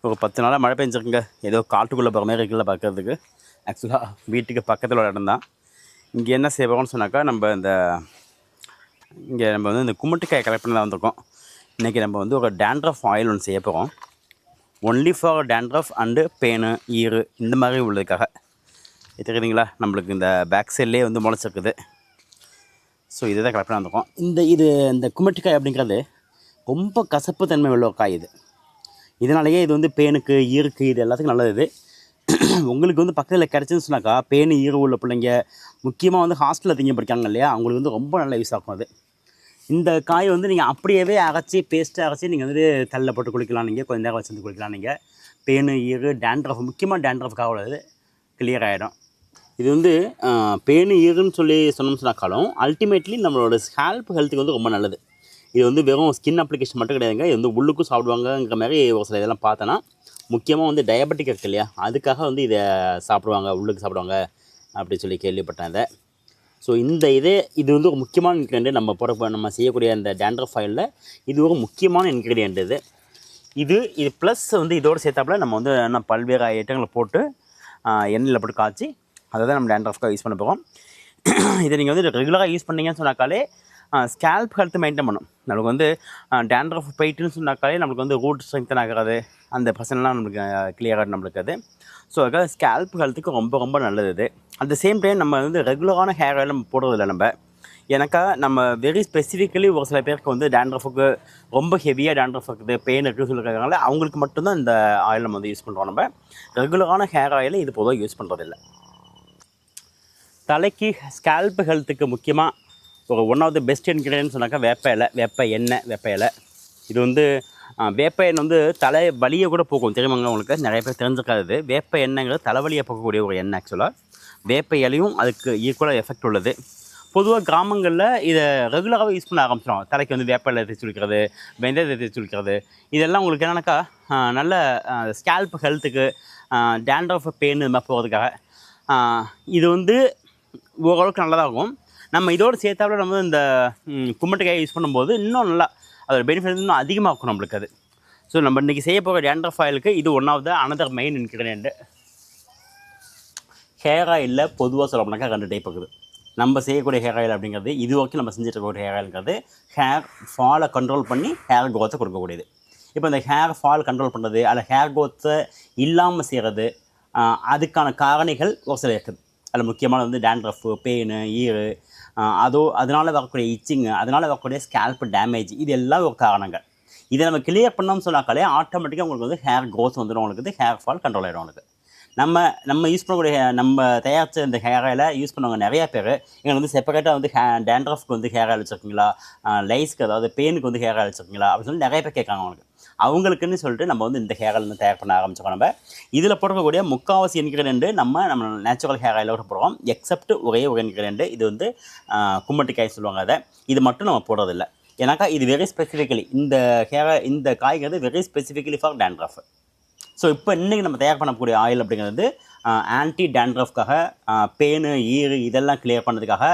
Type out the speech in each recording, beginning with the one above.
ஒரு 10 நாளாக மழை பெஞ்சிருக்குங்க. ஏதோ காட்டுக்குள்ளே போகிற மாதிரி இருக்குல்ல பார்க்குறதுக்கு. ஆக்சுவலாக வீட்டுக்கு பக்கத்தில் ஒரு இடம் தான். இங்கே என்ன செய்வோம்னு சொன்னாக்கா, இங்கே நம்ம வந்து இந்த கும்மட்டிக்காய் கலெக்ட் பண்ணி தான் வந்திருக்கோம். இன்றைக்கி நம்ம வந்து ஒரு டேண்ட்ரஃப் ஆயில் ஒன்று செய்ய போகிறோம். ஒன்லி ஃபார் டேண்ட்ரஃப் அண்டு பேனு ஈரு இந்த மாதிரி உள்ளதுக்காக. தெரியுதுங்களா, நம்மளுக்கு இந்த பேக் சைட்லேயே வந்து முளைச்சிருக்குது. ஸோ இதை தான் கலெக்ட் பண்ணி வந்திருக்கோம். இந்த கும்மட்டிக்காய் அப்படிங்கிறது ரொம்ப கசப்பு தன்மை உள்ள காய் இது. இதனாலேயே இது வந்து பேனுக்கு ஈருக்கு இது எல்லாத்துக்கும் நல்லது. இது உங்களுக்கு வந்து பக்கத்தில் கிடச்சின்னு சொன்னாக்கா, பேனு ஈரு உள்ள பிள்ளைங்க முக்கியமாக வந்து ஹாஸ்டலில் திங்க படிக்காங்க இல்லையா, அவங்களுக்கு வந்து ரொம்ப நல்ல யூஸ் ஆகும். அது இந்த காய் வந்து நீங்கள் அப்படியே அரைச்சி பேஸ்ட்டாக அரைச்சி நீங்கள் வந்து தண்ணியில் போட்டு குளிக்கலாம். நீங்கள் கொஞ்சம் நேரம் வச்சு குளிக்கலாம். நீங்கள் பேனு ஈரு டேண்ட்ரஃப், முக்கியமாக டேண்ட்ரஃப்காக உள்ளது கிளியர் ஆகிடும். இது வந்து பேனு ஈருன்னு சொன்னோம்னு சொன்னாக்காலும் அல்டிமேட்லி நம்மளோட ஸ்கேல்ப் ஹெல்த்துக்கு வந்து ரொம்ப நல்லது. இது வந்து வெறும் ஸ்கின் அப்ளிகேஷன் மட்டும் கிடையாதுங்க. இது வந்து உள்ளுக்கும் சாப்பிடுவாங்கங்கிற மாதிரி ஒரு சில இதெல்லாம் பார்த்தோன்னா, முக்கியமாக வந்து டயபெட்டிக் இருக்கு இல்லையா, அதுக்காக வந்து இதை சாப்பிடுவாங்க, உள்ளுக்கு சாப்பிடுவாங்க அப்படின்னு சொல்லி கேள்விப்பட்டேன் இதை. ஸோ இது வந்து ஒரு முக்கியமான இன்க்ரீடியன்ட். நம்ம செய்யக்கூடிய அந்த டேண்ட்ரஃப் ஆயிலில் இது ஒரு முக்கியமான இன்க்ரீடியன்ட். இது ப்ளஸ் வந்து இதோடு சேர்த்தாப்புல நம்ம வந்து என்ன பல்வேறு ஐட்டங்களை போட்டு எண்ணெயில் போட்டு காய்ச்சி அதை தான் நம்ம டேண்ட்ரஃப்காக யூஸ் பண்ண போகிறோம். இதை நீங்கள் வந்து ரெகுலராக யூஸ் பண்ணீங்கன்னு சொன்னாக்காலே ஸ்கேல்ப் ஹெல்த் மெயின்டைன் பண்ணும். நம்மளுக்கு வந்து டேண்ட்ரஃப் போயிட்டுன்னு சொன்னாக்காலே நம்மளுக்கு வந்து ரூட் ஸ்ட்ரெங்தன் ஆகிறது, அந்த பிரச்சனைலாம் நம்மளுக்கு கிளியர் ஆகிடும் நம்மளுக்கு அது. ஸோ அதுக்காக ஸ்கேல்ப் ஹெல்த்துக்கு ரொம்ப ரொம்ப நல்லது இது. அட் த சேம் டைம் நம்ம வந்து ரெகுலரான ஹேர் ஆயில் நம்ம போடுறதில்ல. நம்ம வெரி ஸ்பெசிஃபிக்கலி ஒரு சில பேருக்கு வந்து டேண்ட்ரஃபுக்கு ரொம்ப ஹெவியாக டேண்ட்ரஃப் இருக்குது, பெயின் இருக்குன்னு சொல்லியிருக்காங்க. அவங்களுக்கு மட்டும்தான் இந்த ஆயில் நம்ம வந்து யூஸ் பண்ணுறோம். நம்ம ரெகுலரான ஹேர் ஆயில் இது பொதுவாக யூஸ் பண்ணுறதில்ல. தலைக்கு ஸ்கேல்ப் ஹெல்த்துக்கு முக்கியமாக ஒரு one of the best ingredient சொன்னாக்கா வேப்ப எண்ணெய். இது வந்து வேப்ப எண்ணெய் வந்து தலை வலியை கூட போக்கும். தெரியுமாங்க உங்களுக்கு? நிறைய பேர் தெரிஞ்சுக்காது. வேப்ப எண்ணெய்ங்கிறது தலைவலியை போக்கக்கூடிய ஒரு எண்ணெய். ஆக்சுவலாக வேப்ப இலையும் அதுக்கு ஈக்குவலாக எஃபெக்ட் உள்ளது. பொதுவாக கிராமங்களில் இதை ரெகுலராகவே யூஸ் பண்ண ஆரம்பிச்சிடும். தலைக்கு வந்து வேப்ப இலை தேய்ச்சி குளிக்கிறது, வெந்தயத்தை தேய்ச்சி குளிக்கிறது, இதெல்லாம் உங்களுக்கு என்னென்னாக்கா நல்ல ஸ்கேல்ப் ஹெல்த்துக்கு, டேண்ட்ரஃப் பெயின் இது மாதிரி போகிறதுக்காக இது வந்து ஓரளவுக்கு நல்லதாகும். நம்ம இதோடு சேர்த்தாப்புல நம்ம இந்த கும்மட்டிக்காயை யூஸ் பண்ணும்போது இன்னும் நல்லா அதோட பெனிஃபிட் இன்னும் அதிகமாக இருக்கும் நம்மளுக்கு அது. ஸோ நம்ம இன்றைக்கி செய்ய போகிற டேண்ட்ரஃப் ஆயிலுக்கு இது one of the another main ingredient. Hair ஆயிலில் பொதுவாக சொல்லப்போனாக்கா 2 டைப் இருக்குது. நம்ம செய்யக்கூடிய ஹேர் ஆயில் அப்படிங்கிறது, இது வரைக்கும் நம்ம செஞ்சுட்டு இருக்கக்கூடிய ஹேர் ஆயிலுங்கிறது ஹேர் ஃபாலை கண்ட்ரோல் பண்ணி ஹேர் க்ரோத்தை கொடுக்கக்கூடியது. இப்போ இந்த ஹேர் ஃபால் கண்ட்ரோல் பண்ணுறது, அதில் ஹேர் க்ரோத்தை இல்லாமல் செய்கிறது, அதுக்கான காரணிகள் ஒரு சில இருக்குது. அதில் முக்கியமான வந்து டேண்ட்ரஃபு, பெயின், ஈரு, அதனால் வரக்கூடிய இச்சிங்கு, அதனால் வரக்கூடிய ஸ்கேல்ப் டேமேஜ், இது எல்லாம் ஒரு காரணங்கள். இதை நம்ம கிளியர் பண்ணோம்னு சொன்னாக்காலே ஆட்டோமேட்டிக்காக உங்களுக்கு வந்து ஹேர் க்ரோத் வந்துடும். உங்களுக்கு ஹேர் ஃபால் கண்ட்ரோல் ஆகிடும். உங்களுக்கு நம்ம யூஸ் பண்ணக்கூடிய நம்ம தயாரித்த இந்த ஹேர் ஆயிலை யூஸ் பண்ணுவாங்க நிறையா பேர். எங்களுக்கு வந்து செப்பரேட்டாக வந்து டேண்ட்ரஃப்க்கு வந்து ஹேர் ஆயில் வச்சுருக்கீங்களா, லைஸ்க்கு அதாவது பெயினுக்கு வந்து ஹேர் ஆயில் வச்சுருக்கீங்களா அப்படின்னு சொல்லி நிறைய பேர் கேட்காங்க. அவங்களுக்குன்னு சொல்லிட்டு நம்ம வந்து இந்த ஹேர் ஆயில் வந்து தயார் பண்ண ஆரம்பிச்சிருக்கோம். நம்ம இதில் போடக்கூடிய முக்கால்வாசி இன்க்ரீடியன்ட் நம்ம நேச்சுரல் ஹேர் ஆயிலோட போடுறோம். எக்ஸப்ட் ஒரே ஒரு இன்க்ரீடியன்ட், இது வந்து கும்மட்டிக்காய் சொல்லுவாங்க. அதை இது மட்டும் நம்ம போடுறதில்லை. ஏன்னாக்கா இது வெரி ஸ்பெசிஃபிக்கலி இந்த காய்கிறது very specifically for dandruff. So இப்போ இன்றைக்கி நம்ம தயார் பண்ணக்கூடிய ஆயில் அப்படிங்கிறது ஆன்டி டேண்ட்ரஃப்காக, பேனு ஈரு இதெல்லாம் கிளியர் பண்ணுறதுக்காக,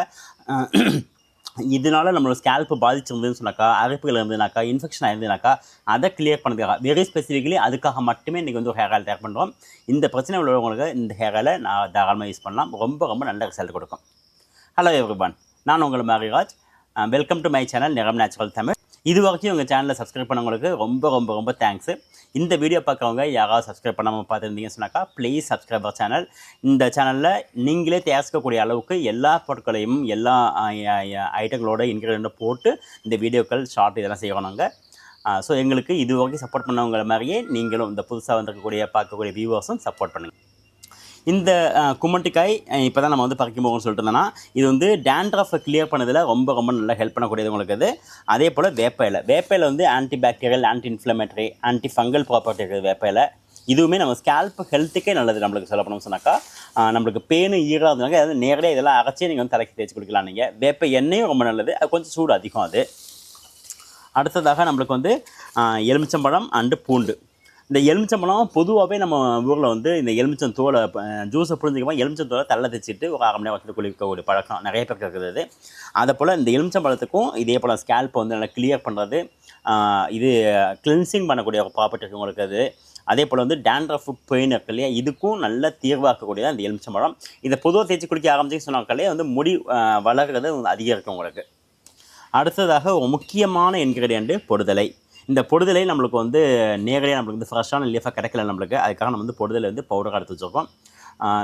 இதனால் நம்மளோட ஸ்கேல்ப்பு பாதிச்சிருந்ததுன்னு சொன்னாக்கா, அரைப்புகள் இருந்ததுனாக்கா, இன்ஃபெக்ஷன் ஆயிருந்ததுனாக்கா அதை கிளியர் பண்ணுறதுக்காக வெரி ஸ்பெசிஃபிக்கலி அதுக்காக மட்டுமே இன்றைக்கி வந்து ஒரு ஹேர் ஆயில் தயார் பண்ணுறோம். இந்த பிரச்சனை உள்ளவங்களுக்கு இந்த ஹேர் ஆயிலை நான் தாராளமாக யூஸ் பண்ணலாம். ரொம்ப ரொம்ப நல்ல ரிசல்ட் கொடுக்கும். ஹலோ எவ்ரிவன், நான் உங்கள் Mariraj. Welcome to my channel நிறம் நேச்சுரல் தமிழ். இது வரைக்கும் உங்கள் சேனலில் சப்ஸ்கிரைப் பண்ணவங்களுக்கு ரொம்ப ரொம்ப ரொம்ப தேங்க்ஸு. இந்த வீடியோ பார்க்குறவங்க யாராவது சப்ஸ்கிரைப் பண்ணாமல் பார்த்துருந்தீங்கன்னு சொன்னாக்கா ப்ளீஸ் சப்ஸ்கிரைப் அவர் சேனல். இந்த சேனலில் நீங்களே தயாரிக்கக்கூடிய அளவுக்கு எல்லா பொருட்களையும் எல்லா ஐட்டங்களோட இன்க்ரீடியண்ட்டை போட்டு இந்த வீடியோக்கள் ஷார்ட் இதெல்லாம் செய்யணும் நாங்கள். ஸோ எங்களுக்கு இது வரைக்கும் சப்போர்ட் பண்ணவங்கள மாதிரியே நீங்களும் இந்த புதுசாக வந்திருக்கக்கூடிய பார்க்கக்கூடிய வியூவர்ஸும் சப்போர்ட் பண்ணுங்கள். இந்த கும்மட்டிக்காய் இப்போ தான் நம்ம வந்து பறிக்கும் போகணும்னு சொல்லிட்டு இருந்தோன்னா, இது வந்து டேண்ட்ரஃபை கிளியர் பண்ணதில் ரொம்ப ரொம்ப நல்லா ஹெல்ப் பண்ணக்கூடியது உங்களுக்கு அது. அதே போல் வேப்ப இலை வந்து anti bacterial, anti inflammatory, anti fungal property இருக்குது வேப்ப இலை. இதுவுமே நம்ம ஸ்கேல்ப் ஹெல்த்துக்கே நல்லது. நம்மளுக்கு சொல்ல போனோம்னு சொன்னாக்கா நம்மளுக்கு பேனு ஈராதுனாக்க அதாவது நேரடியாக இதெல்லாம் அரைச்சி நீங்கள் வந்து தலைக்கு தேய்ச்சி குடிக்கலாம். நீங்கள் வேப்ப எண்ணெயும் ரொம்ப நல்லது, அது கொஞ்சம் சூடு அதிகம் அது. அடுத்ததாக நம்மளுக்கு வந்து எலுமிச்சம்பழம் அண்டு பூண்டு. இந்த எலுமிச்சம்பழம் பொதுவாகவே நம்ம ஊரில் வந்து இந்த எலுமிச்சந்தோலை ஜூஸை புரிஞ்சுக்கமாக எலுமிச்சந்தோலை தள்ள தைச்சிட்டு ஒரு 1/2 மணி நேரம் வச்சுட்டு குளிக்கக்கூடிய பழக்கம் நிறைய பேருக்கு இருக்குது. அதை போல் இந்த எலுமிச்சம்பழத்துக்கும் இதே போல் ஸ்கேல்ப்பை வந்து நல்லா கிளியர் பண்ணுறது, இது கிளென்சிங் பண்ணக்கூடிய ஒரு ப்ராப்பர்ட்டி இருக்குது உங்களுக்கு. அது அதே போல் வந்து டேண்ட்ரஃப் பெயின் இருக்கு இல்லையா, இதுக்கும் நல்ல தீர்வாக்கக்கூடியதான் இந்த எலுமிச்சம்பழம். இதை பொதுவாக தேய்ச்சி குளிக்க ஆரம்பிச்சு சொன்னாக்காலே வந்து முடி வளர்கிறது அதிகம் இருக்கும் உங்களுக்கு. அடுத்ததாக ஒரு முக்கியமான இன்க்ரீடியண்ட்டு பொடுதலை. இந்த பொடுதலை நம்மளுக்கு வந்து நேரடியாக நம்மளுக்கு வந்து ஃப்ரெஷ்ஷான லீஃபாக கிடைக்கல நம்மளுக்கு. அதுக்காக நம்ம வந்து பொடுதலை வந்து பவுடராக எடுத்து வச்சுருக்கோம்.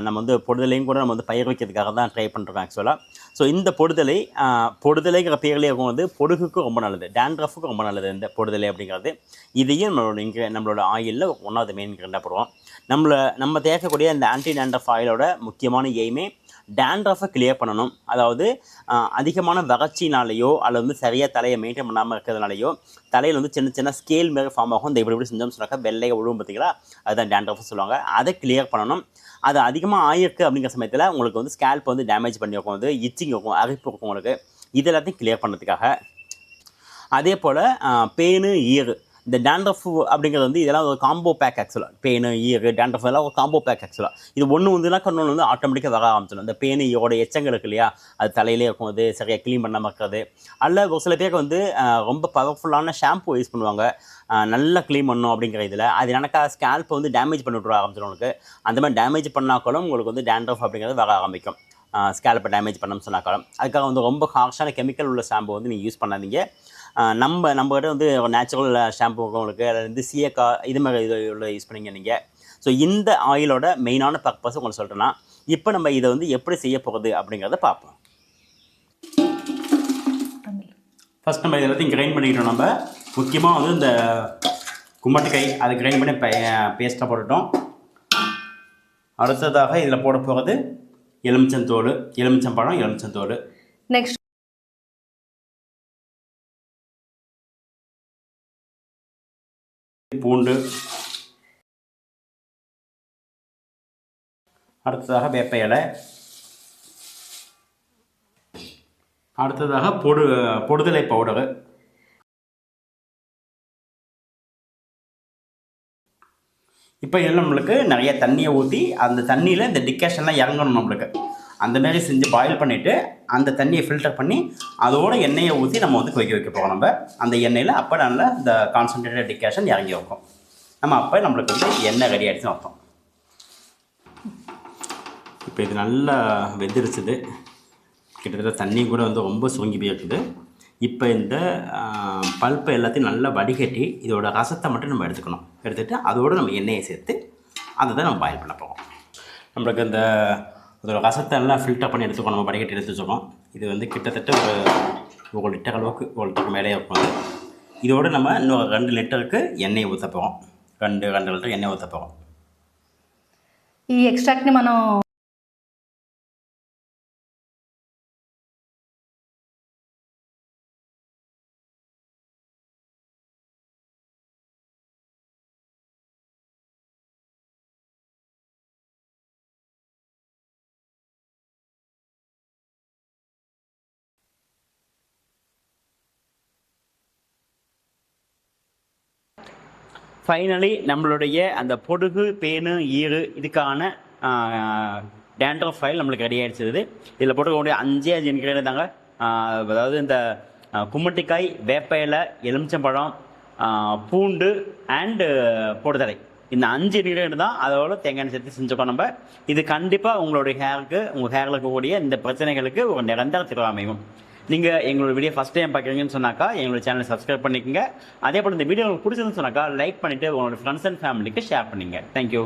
நம்ம வந்து பொடுதலையும் கூட நம்ம வந்து பயிர் வைக்கிறதுக்காக தான் ட்ரை பண்ணுறோம் ஆக்சுவலாக. ஸோ இந்த பொடுதலைங்கிற பேர்லேயே இருக்கும் வந்து பொடுகுக்கும் ரொம்ப நல்லது, டேண்ட்ரஃபுக்கும் ரொம்ப நல்லது இந்த பொடுதலை அப்படிங்கிறது. இதையும் நம்மளோட ஆயிலில் ஒன்றாவது மெயின் இன்க்ரீடியண்டாக போடுவோம். நம்ம தேய்க்கக்கூடிய இந்த ஆன்டி டேண்ட்ரஃப் ஆயிலோட முக்கியமான எய்மே டேண்ட்ரஃபை கிளியர் பண்ணணும். அதாவது அதிகமான வறட்சினாலேயோ அல்லது வந்து சரியாக தலையை மெயின்டைன் பண்ணாமல் இருக்கிறதுனாலையோ தலையில் வந்து சின்ன சின்ன ஸ்கேல் மாரி ஃபார்ம் ஆகும். இந்த இப்படி செஞ்சோம்னு சொன்னாக்கா வெள்ளையை விழுவும் பார்த்தீங்களா, அதுதான் டேண்ட்ரஃப்னு சொல்லுவாங்க. அதை கிளியர் பண்ணணும். அது அதிகமாக ஆயிருக்கு அப்படிங்கிற சமயத்தில் உங்களுக்கு வந்து ஸ்கேல்ப் வந்து டேமேஜ் பண்ணி வைக்கும், வந்து இச்சிங் இருக்கும், அரிப்பு இருக்கும் உங்களுக்கு. இது எல்லாத்தையும் கிளியர் பண்ணுறதுக்காக. அதே போல் பேனு ஈரு, இந்த டேண்ட்ரஃப் அப்படிங்கிறது வந்து இதெல்லாம் ஒரு காம்போ பேக் ஆக்சுவலாக. பேனு ஈரு டேண்ட்ரஃப் எல்லாம் ஒரு காம்போ பேக் ஆக்சுவலாக. இது ஒன்று வந்துன்னா இன்னொன்று வந்து ஆட்டோமேட்டிக்காக வர ஆரம்பிச்சிடும். இந்த பேனு ஈரோட எச்சங்கள் இருக்கு இல்லையா, அது தலையிலே இருக்கும், அது சரியாக க்ளீன் பண்ணாமல் இருக்கிறது. அல்ல ஒரு சில பேருக்கு வந்து ரொம்ப பவர்ஃபுல்லான ஷாம்பு யூஸ் பண்ணுவாங்க நல்லா க்ளீன் பண்ணணும் அப்படிங்கிற இதில். அது எனக்கா ஸ்கேல்ப்பை வந்து டேமேஜ் பண்ணி விட்ற ஆரம்பிச்சிடும் உங்களுக்கு. அந்த மாதிரி டேமேஜ் பண்ணாக்களும் உங்களுக்கு வந்து டேண்ட்ரஃப் அப்படிங்கிறது வர ஆரம்பிக்கும். ஸ்கேல்ப்பை டேமேஜ் பண்ணணும்னு சொன்னாக்காலும். அதுக்காக வந்து ரொம்ப ஹார்ஷான கெமிக்கல் உள்ள ஷாம்பு வந்து நீங்கள் யூஸ் பண்ணாதீங்க. நம்மகிட்ட வந்து நேச்சுரல் ஷாம்பு உங்களுக்கு, அதில் வந்து சீயக்காய் இது மாதிரி உள்ள யூஸ் பண்ணிங்க நீங்கள். ஸோ இந்த ஆயிலோட மெயினான பர்பஸ் உங்களுக்கு சொல்கிறேன்னா, இப்போ நம்ம இதை வந்து எப்படி செய்ய போகிறது அப்படிங்கிறத பார்ப்போம். ஃபஸ்ட் நம்ம எல்லாத்தையும் கிரைண்ட் பண்ணிக்கிட்டோம். நம்ம முக்கியமாக வந்து இந்த கும்மட்டுக்காய் அதை கிரைண்ட் பண்ணி பேஸ்ட்டாக போட்டுட்டோம். அடுத்ததாக இதில் போட போகிறது எலுமிச்சந்தோல், எலுமிச்சம்பழம், எலுமிச்சந்தோல். நெக்ஸ்ட் பூண்டு, அடுத்ததாக வேப்ப இலை, அடுத்ததாக பொடுதலை பவுடரு. இப்போ இதில் நம்மளுக்கு நிறைய தண்ணியை ஊற்றி அந்த தண்ணியில் இந்த டிகாஷன்லாம் இறங்கணும் நம்மளுக்கு. அந்தமாரி செஞ்சு பாயில் பண்ணிவிட்டு அந்த தண்ணியை ஃபில்டர் பண்ணி அதோட எண்ணெயை ஊற்றி நம்ம வந்து கொதிக்க வைக்க போகிறோம். நம்ம அந்த எண்ணெயில் அப்போ நல்லா இந்த கான்சன்ட்ரேட்டட் டிகாஷன் இறங்கி வைப்போம். நம்ம அப்போ நம்மளுக்கு வந்து எண்ணெய் ரெடி ஆகிடுச்சுன்னு வைப்போம். இப்போ இது நல்லா வெந்திருச்சுது, கிட்டத்தட்ட தண்ணி கூட வந்து ரொம்ப சுருங்கி போயிருக்குது. இப்போ இந்த பல்ப்பை எல்லாத்தையும் நல்லா வடிகட்டி இதோட ரசத்தை மட்டும் நம்ம எடுத்துகிட்டு அதோடு நம்ம எண்ணெயை சேர்த்து அதை தான் நம்ம பாயில் பண்ண போகிறோம். நம்மளுக்கு இந்த அதோட ரசத்தை எல்லாம் ஃபில்டர் பண்ணி எடுத்துக்கணும், நம்ம வடிகட்டி எடுத்து வச்சுக்கோம். இது வந்து கிட்டத்தட்ட ஒரு லிட்டர் அளவுக்கு, ஒரு லிட்டருக்கு மேலே இருக்கும். இதோடு நம்ம இன்னொரு 2 லிட்டருக்கு எண்ணெய் ஊற்ற போகிறோம். 2 லிட்டர் ఎண்ணెய் ஊற்ற போகிறோம். ఈ ఎక్స్ట్రాక్ట్ని మనం ஃபைனலி நம்மளுடைய அந்த பொடுகு, பேனு, ஈறு இதுக்கான டேண்ட்ரஃப் ஆயில் நம்மளுக்கு ரெடி ஆகிடுச்சிது. இதில் போட்டுக்கக்கூடிய 5 இன்க்ரீடியன்ட் தாங்க. அதாவது இந்த கும்மட்டிக்காய், வேப்ப இலை, எலுமிச்சம்பழம், பூண்டு அண்டு பொடுதலை, இந்த 5 இன்க்ரீடியன்ட் தான். அதோட தேங்காய் சேர்த்து செஞ்சுக்கோ நம்ம. இது கண்டிப்பாக உங்களுடைய உங்கள் ஹேரில் இருக்கக்கூடிய இந்த பிரச்சனைகளுக்கு ஒரு நிரந்தர தீர்வு அமையும். நீங்கள் எங்களோட வீடியோ ஃபஸ்ட் டைம் பார்க்குறீங்கன்னு சொன்னாக்கா எங்களோட சேனலை சப்ஸ்கிரைப் பண்ணிக்கோங்க. அதே போல் இந்த வீடியோ உங்களுக்கு பிடிச்சதுன்னு சொன்னாக்கா லைக் பண்ணிவிட்டு உங்களோட ஃப்ரெண்ட்ஸ் அண்ட் ஃபேமிலிக்கு ஷேர் பண்ணிங்க. தேங்க்யூ.